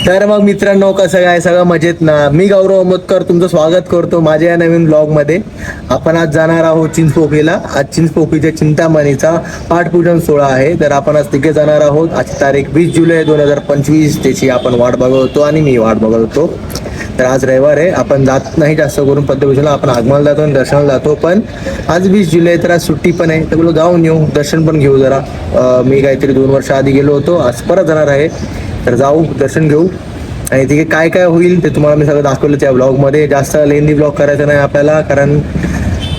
तर मग मित्रांनो, कसं काय, सगळं मजेत ना? मी गौरव अहमदकर तुमचं स्वागत करतो माझ्या या नवीन ब्लॉग मध्ये. आपण आज जाणार आहोत चिंचपोकळीला. आज चिंचपोकळीच्या चिंतामणीचा पाठपूजन सोहळा आहे. तर आपण आज तिघे जाणार आहोत. आजची तारीख 20 जुलै 2025. त्याची आपण वाट बघत होतो आणि मी वाट बघत होतो. तर आज रविवार आहे, आपण जात नाही जास्त करून पद्मभूषणला. आपण आगमनाला जातो आणि दर्शनाला जातो. पण आज 20 जुलै तर आज सुट्टी पण आहे, तर बोलू जाऊन येऊ, दर्शन पण घेऊ जरा. मी काहीतरी 2 वर्ष आधी गेलो होतो, आज परत जाणार आहे. तर जाऊ, दर्शन घेऊ आणि तिथे काय काय होईल ते तुम्हाला मी सगळं दाखवलं त्या ब्लॉगमध्ये. जास्त लेंदी ब्लॉग करायचा नाही आपल्याला, कारण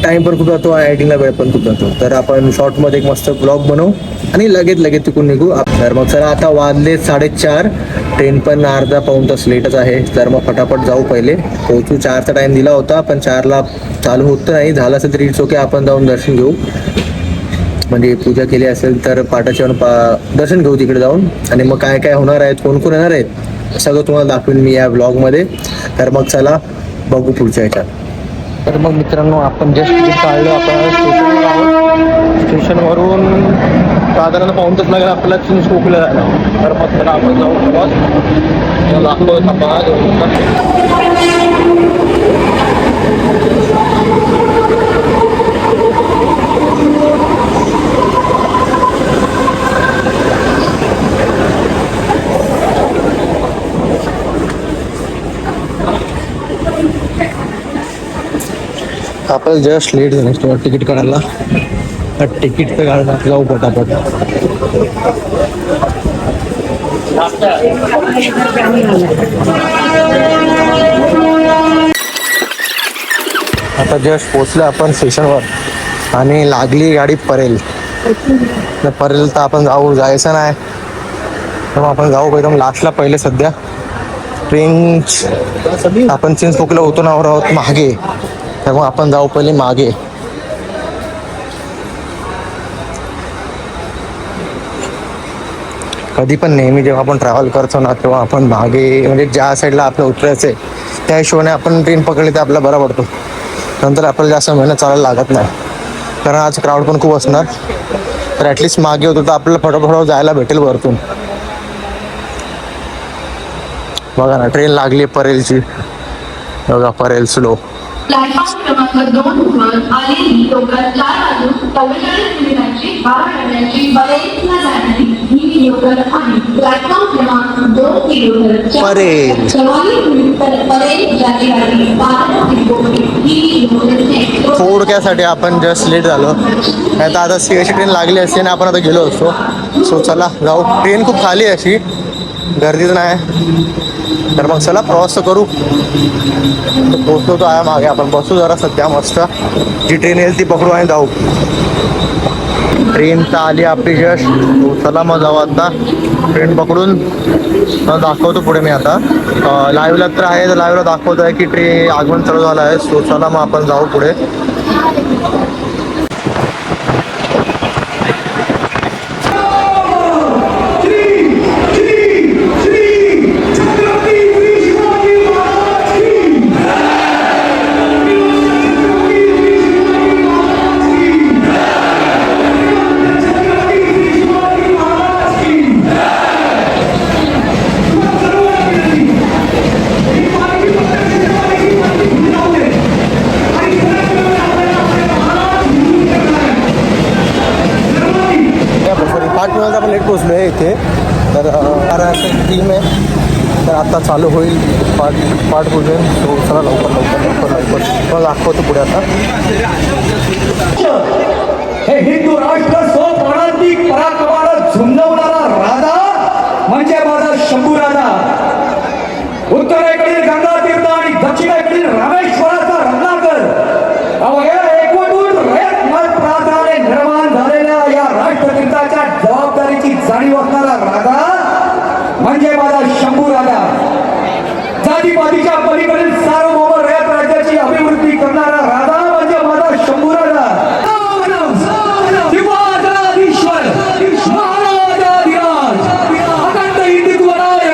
टाइम पण खूप जातो आणि एडिटिंगला वेळ पण खूप जातो. तर आपण शॉर्टमध्ये एक मस्त ब्लॉग बनवू आणि लगेच तिकडून निघू. तर मग चला, आता वाजले 4:30. ट्रेन पण अर्धा पाऊण तास लेटच आहे. तर मग फटाफट जाऊ, पहिले पोहोचू. 4चा टाइम दिला होता, पण 4ला चालू होत नाही. झालं असेल तरी इट्स ओके, आपण जाऊन दर्शन घेऊ. म्हणजे पूजा केली असेल तर पाटाच्यावर दर्शन घेऊ तिकडे जाऊन. आणि मग काय काय होणार आहेत, कोण कोण येणार आहेत, सगळं तुम्हाला दाखवेन मी या ब्लॉगमध्ये. तर मग चला बघू पुढच्या ह्याच्यात. तर मग मित्रांनो, आपण जस्ट तिकीट काढलं. आपण स्टेशनवर आहोत. स्टेशनवरून साधारण पाऊण तास लागेल आपल्याला चिंचपोकळीला जायला. तर मग चला आपण जाऊ. दाखवत आपल्याला जस्ट लेट झालं तिकीट काढायला. तिकीट तर काढायला जाऊ पटापट. आता जस्ट पोचलो आपण स्टेशनवर आणि लागली गाडी परेल. परेल तर आपण जायचं नाही, तर मग आपण जाऊ एकदम लास्टला. पहिले सध्या ट्रेन आपण चिंचपोकळीला उतरणार आहोत मागे, तर मग आपण जाऊ पहिले मागे. कधी पण नेहमी जेव्हा आपण ट्रॅव्हल करतो ना, तेव्हा आपण मागे, म्हणजे ज्या साईडला आपलं उतरायचं आहे त्या हिशोबाने आपण ट्रेन पकडली तर आपल्याला बरा पडतो. नंतर आपल्याला जास्त मेहनत चालायला लागत नाही, कारण आज क्राऊड पण खूप असणार. तर ॲटलिस्ट मागे होतो तर आपल्याला फटोफट जायला भेटेल वरतून. बघा ना, ट्रेन लागली परेलची. बघा, परेल स्लो. प्लॅटफॉर्म क्रमांक 2 वर आलेली लोकल 4 वाजून 44 मिनिटांची 12 डब्यांची परेलला जाणारी ही लोकल आहे. प्लॅटफॉर्म क्रमांक 2 किलोमीटर परेल 44 मिनिट परेल जाती गाडी 12 किलोमीटर ही लोकल. थोडक्यासाठी आपण जस्ट लेट झालो, नाही तर आता सीएसची ट्रेन लागली असते ना, आपण आता गेलो असतो. सो चला जाऊ. ट्रेन खूप खाली आहे, अशी गर्दीच नाही. तर मग चला प्रवास तर करू. पोचतो तो आहे मागे, आपण बसू जरा सध्या मस्त. जी ट्रेन येईल ती पकडू आणि जाऊ. ट्रेन तर आली आपली जस्ट. चला मग जाऊ आता ट्रेन पकडून. दाखवतो पुढे मी आता. लाईव्हला तर आहे, तर लाईव्हला दाखवतो आहे की ट्रेन आगमन चालू झालं आहे. सो चला मग आपण जाऊ पुढे. आपण लेट पोचलो आहे इथे. तर टीम आहे, तर आता चालू होईल पाठपूजन. तो चला लवकर पण दाखवतो पुढे आता. हे हिंदू राष्ट्र स्वप्रांतिक पराक्रमाला झुंजवणारा राजा म्हणजे माझा शंभू राजा. उत्तरेकडील गंगा तीर्थ आणि दक्षिणेकडील रामेश्वराचा रत्नाकर. एकवटून रयत मत प्रांताने निर्माण झालेल्या या राष्ट्रतीर्थाच्या जबाबदारीची जाणीव असणारा राजा म्हणजे माझा शंभू राजा. जातीपातीच्या पलीकडील सार्वभौम रयत राज्याची अभिवृद्धी करणारा राजा म्हणजे माझा शंभू राजा. महाराजाधिराज अखंड हिंदुत्वराय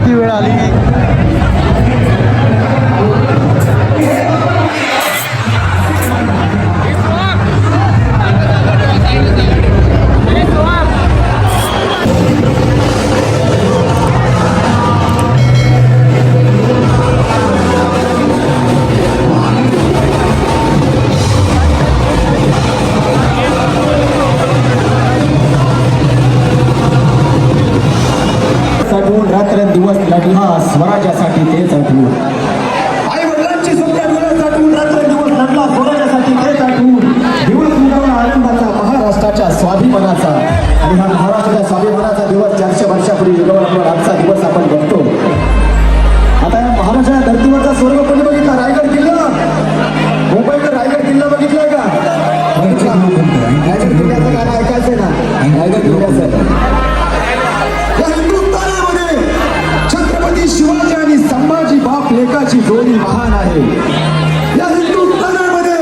ती वेळ आली. साठवून रात्रंदिवस लढला स्वराज्यासाठी तेच आठवून आई वडिलांची स्वप्न साठवून रात्रंदिवस लढला स्वराज्यासाठी तेच आठवून दिवस उगवला आनंदाचा महाराष्ट्राच्या स्वाभिमानाचा आणि हा महाराष्ट्राच्या स्वाभिमानाचा दिवस 400 वर्षापूर्वी उगवला आजचा दिवस आपण बघतो. आता या महाराष्ट्राच्या धर्तीवरचा स्वर्ग कोणी बघितला? रायगड किल्ला. मुंबईचा रायगड किल्ला बघितलाय का? रायगड किल्ल्याचं गाणं ऐकायचंय ना? रायगड किल्ल्याचं छत्रपती शिवाजी आणि संभाजी बाप लेकाची जोडी महान आहे. या हिंदुस्थानामध्ये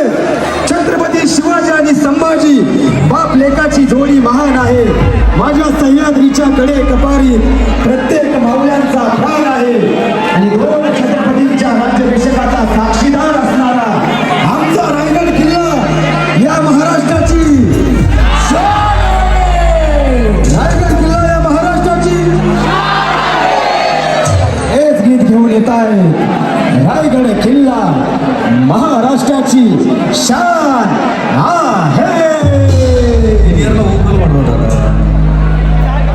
छत्रपती शिवाजी आणि संभाजी बाप लेकाची जोडी महान आहे. माझ्या सह्याद्रीच्या कडे कपारी प्रत्येक मावळ्यांचा प्राण आहे आणि दोन छत्रपतींच्या राज्याभिषेकाचा साक्षीदार असणारा आमचा रायगड किल्ला या महाराष्ट्राची रायगड किल्ला या महाराष्ट्राची गीत घेऊन येत आहे. रायगड किल्ला महाराष्ट्राची शान आहे.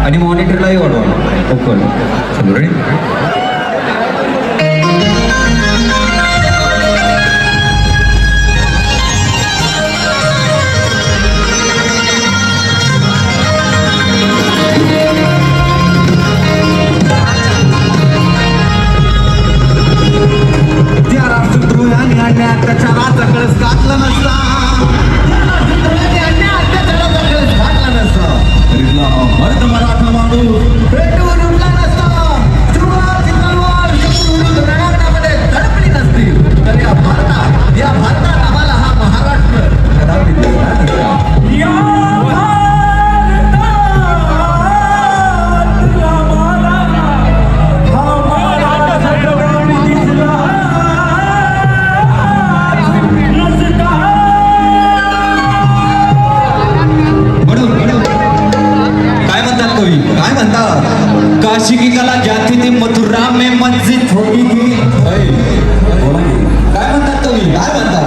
आणि मॉनिटरलाही वाढवा ओपन. चलो रेडी. अत्याचाराचा कळस घातला नसला. अत्याचाराचा कळस घातला नसला. मर्द मराठा माणूस पेटवून उठला नसता. मस्जिद होती थी. काय म्हणतात तुम्ही? काय म्हणतात?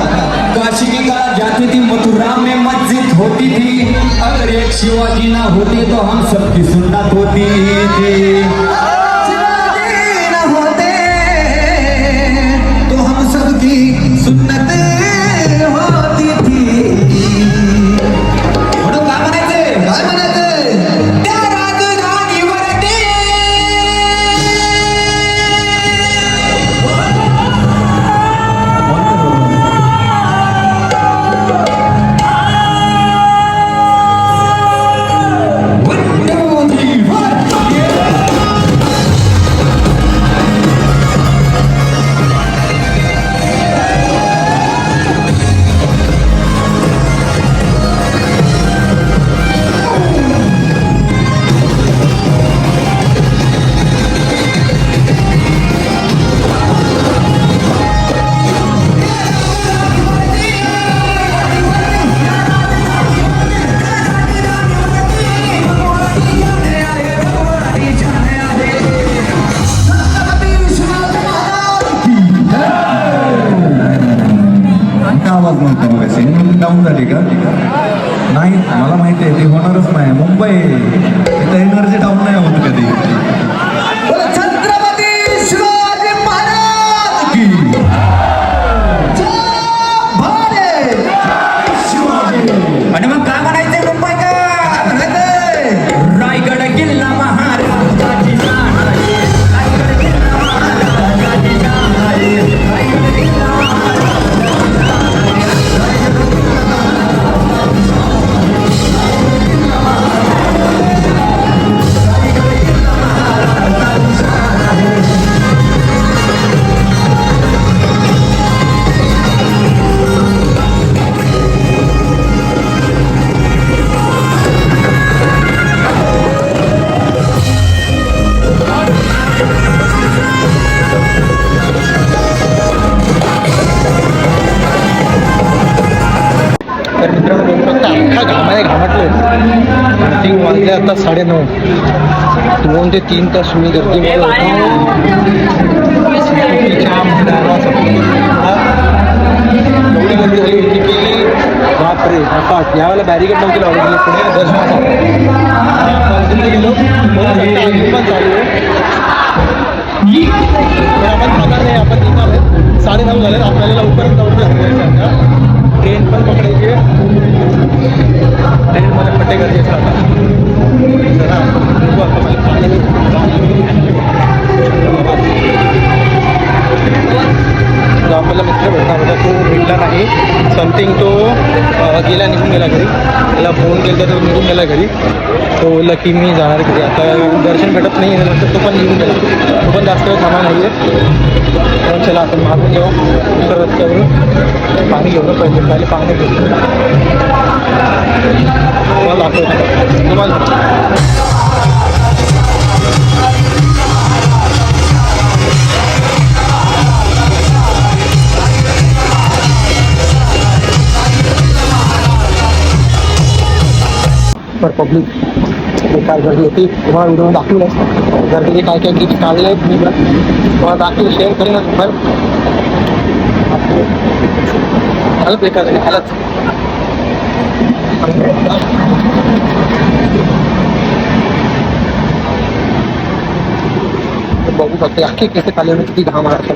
काशी की कला जाती थी, मथुरा में मस्जिद होती थी. अगर एक शिवाजी ना होते तो हम सबकी सुन्नत होती थी. शिवाजी ना होते तो हम सबकी सुन्नत होती थी. म्हणून काय म्हणायचंय? काय म्हणायचंय? त्या राजधानीवरती आवाज नव्हता मग असे डाऊन झाली का? नाही, मला माहिती आहे ते होणारच नाही. मुंबई इथं एनर्जी डाऊन नाही होत कधी. छत्रपती शिवाजी महाराज की आणि मग काय म्हणायचंय मुंबईकर? रायगड किल्ला महाराजाची शान आहे. रायगड किल्ला महाराजाची शान आहे. रायगड किल्ला तर मित्रांनो बघू शकता अख्खा घामाने घामाटले. 3 वाजले आता 9:30. 2 ते 3 तास मी गर्दीमध्ये होतो. एवढी गर्दी झाली होती की बापरे अपाट. यावेळेला बॅरिकेड नव्हती लावली गेली पुढे दर्शनासाठी. आपण गेलो पण चालू आहे. तर आपण थांबणार नाही, आपण निघणार आहे. 9:30 झाले. आपल्याला लवकरच जाऊन लागतं. ट्रेन पण पकडायची आहे. ट्रेनमध्ये फटे गरजेचं आता. चला आपण बघू आता मला पाणी जो आपल्याला मित्र भेटणार होता तो भेटला नाही. समथिंग तो निघून गेला घरी. त्याला फोन केला तर तो निघून गेला घरी. तो बोलला की मी जाणार घरी. आता दर्शन भेटत नाही नंतर तो पण निघून गेला. तो पण जास्त वेळ थांबा नाही आहे. चला आपण मागून घेऊ दुसऱ्या रस्त्यावरून. पाणी घेऊन पहिले पाणी घेऊ. तुम्हाला दाखवतो तुम्हाला. पर पब्लिक बेकार गर्दी होती. तुम्हाला व्हिडिओ दाखवलं गर्दीचे काय काय टिप्स काढले आहेत मी तुम्हाला दाखवलं शेअर करेन. पण झालं बेकार झाली हालत. बघू शकते अख्खे केसे खाली किती घाम आहे.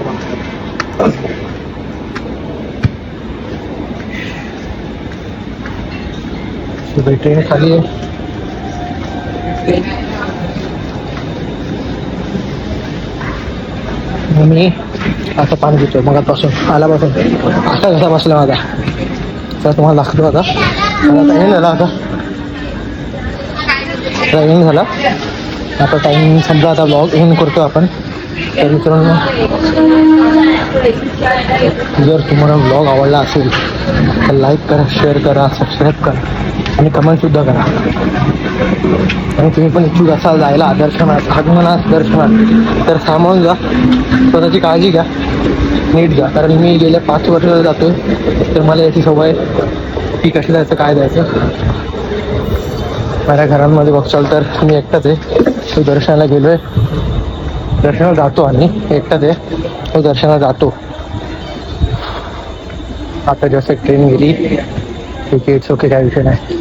ट्रेन खाली आहे. मी असं पाणी घेतोय मगापासून आल्यापासून. असा कसा बसला माझा तर तुम्हाला दाखवतो. आता मला टाईम झाला. आता टायमिंग झाला. आता टाइम समजा आता ब्लॉग एंड करतो आपण. तर मित्रांनो जर तुम्हाला ब्लॉग आवडला असेल तर लाईक करा, शेअर करा, सबस्क्राईब करा आणि कमेंटसुद्धा करा. आणि तुम्ही पण इच्छुक असाल जायला दर्शनात, आगमनात, दर्शनात तर सामावून जा. स्वतःची काळजी घ्या, नीट जा. कारण मी गेल्या 5 वर्ष जातो तर मला याची सवय की कसं जायचं काय द्यायचं. माझ्या घरांमध्ये बघचाल तर मी एकटाच आहे. तो दर्शनाला गेलो आहे दर्शनाला जातो आणि एकटाच आहे तो दर्शनाला जातो. आता जसं ट्रेन गेली ठीक आहे, इट्स ओके, काय विषय नाही.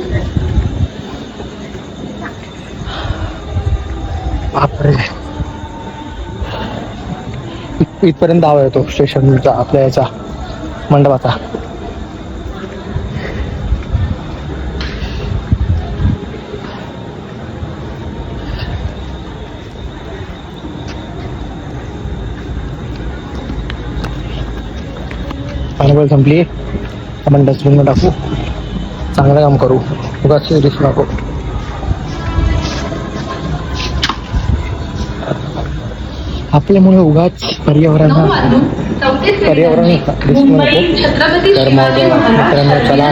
बापरे, इथपर्यंत धावा येतो स्टेशनचा आपल्या याचा मंडपाचा. पाणी संपली, आपण डस्टबिन टाकू, चांगलं काम करू, उगाच रिस्क नको. आपल्यामुळे उगाच पर्यावरण रिस्क नको. तर मग मित्रांनो चला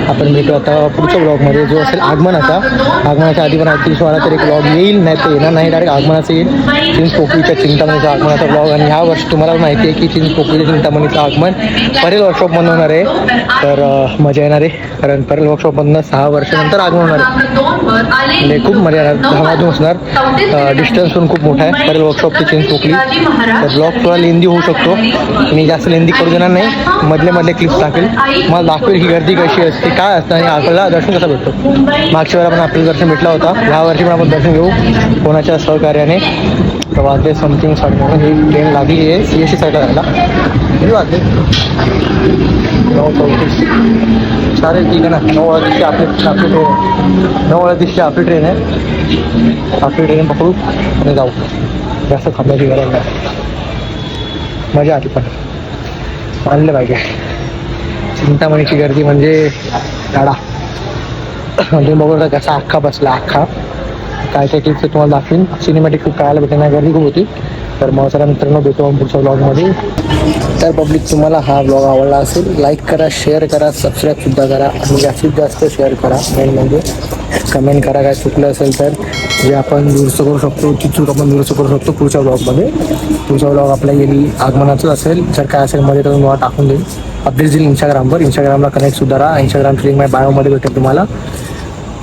आपण भेटू आता पुढच्या ब्लॉगमध्ये, जो असेल आगमनाचा. आगमनाच्या आधी पण 30 तर एक ब्लॉग येईल, नाही तर येणार नाही, डायरेक्ट आगमनाचं येईल. चिंचपोकळीच्या चिंतामणीचा आगमनाचा ब्लॉग. आणि ह्या वर्षी तुम्हाला माहिती आहे की चिंचपोकळीच्या चिंतामणीचं आगमन परेल वर्कशॉपमधून होणार आहे. तर मजा येणार आहे, कारण परेल वर्कशॉपमधनं 6 वर्षानंतर आगमन होणार आहे. म्हणजे खूप मजा येणार, धामाधूम असणार. डिस्टन्स पण खूप मोठा आहे परेल वर्कशॉप ते चिंचपोकळी. तर ब्लॉग थोडा लेंदी होऊ शकतो, मी जास्त लेंदी करू देणार नाही, मधले क्लिप्स टाकेल, मला दाखवेल की गर्दी कशी असते, काय असतं आणि आपल्याला दर्शन कसं भेटतो. मागच्या वेळेला पण आपल्याला दर्शन भेटला होता, ह्या वर्षी पण आपण दर्शन घेऊ कोणाच्या सहकार्याने. तर वाजले समथिंग 9:30, ही ट्रेन लागली आहे CST साईडला जायला. किती वाजले? 9:34. चालेल, ठीक आहे ना. 9:30 आपली ट्रेन आहे. 9:30 आपली ट्रेन आहे. आपली ट्रेन पकडू आणि जाऊ, जास्त थांबायची गरज नाही. मजा आली पण मानलं पाहिजे. चिंतामणीची गर्दी म्हणजे गाडा, म्हणजे बघा कसा अख्खा बसला, अख्खा काय काय क्लिप्स तुम्हाला दाखवीन. सिनेमॅटिक क्लिप कळायला भेटेल नाही, गर्दी खूप होती. तर मग चला मित्रांनो, भेटू पुढच्या ब्लॉगमध्ये. तर पब्लिक, तुम्हाला हा ब्लॉग आवडला असेल, लाईक करा, शेअर करा, सबस्क्राईबसुद्धा करा आणि जास्तीत जास्त शेअर करा. मेन म्हणजे कमेंट करा, काय चुकलं असेल तर जे आपण दुरुस्त करू शकतो, ती चूक आपण दुरुस्त करू शकतो पुढच्या ब्लॉगमध्ये. पुढचा ब्लॉग आपला येईल आगमनाचं असेल, जर काय असेल मध्ये तर तुम्हाला टाकून देईल. अपडेट देईल इंस्टाग्रामला कनेक्टसुद्धा राहा. इंस्टाग्रामची लिंक माझ्या बायोमध्ये भेटेल तुम्हाला.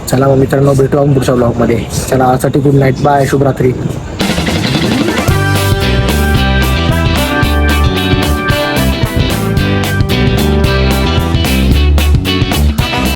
चला मग मित्रांनो, भेटू आपण पुढच्या ब्लॉगमध्ये. चला, आजसाठी गुड नाईट, बाय, शुभरात्री.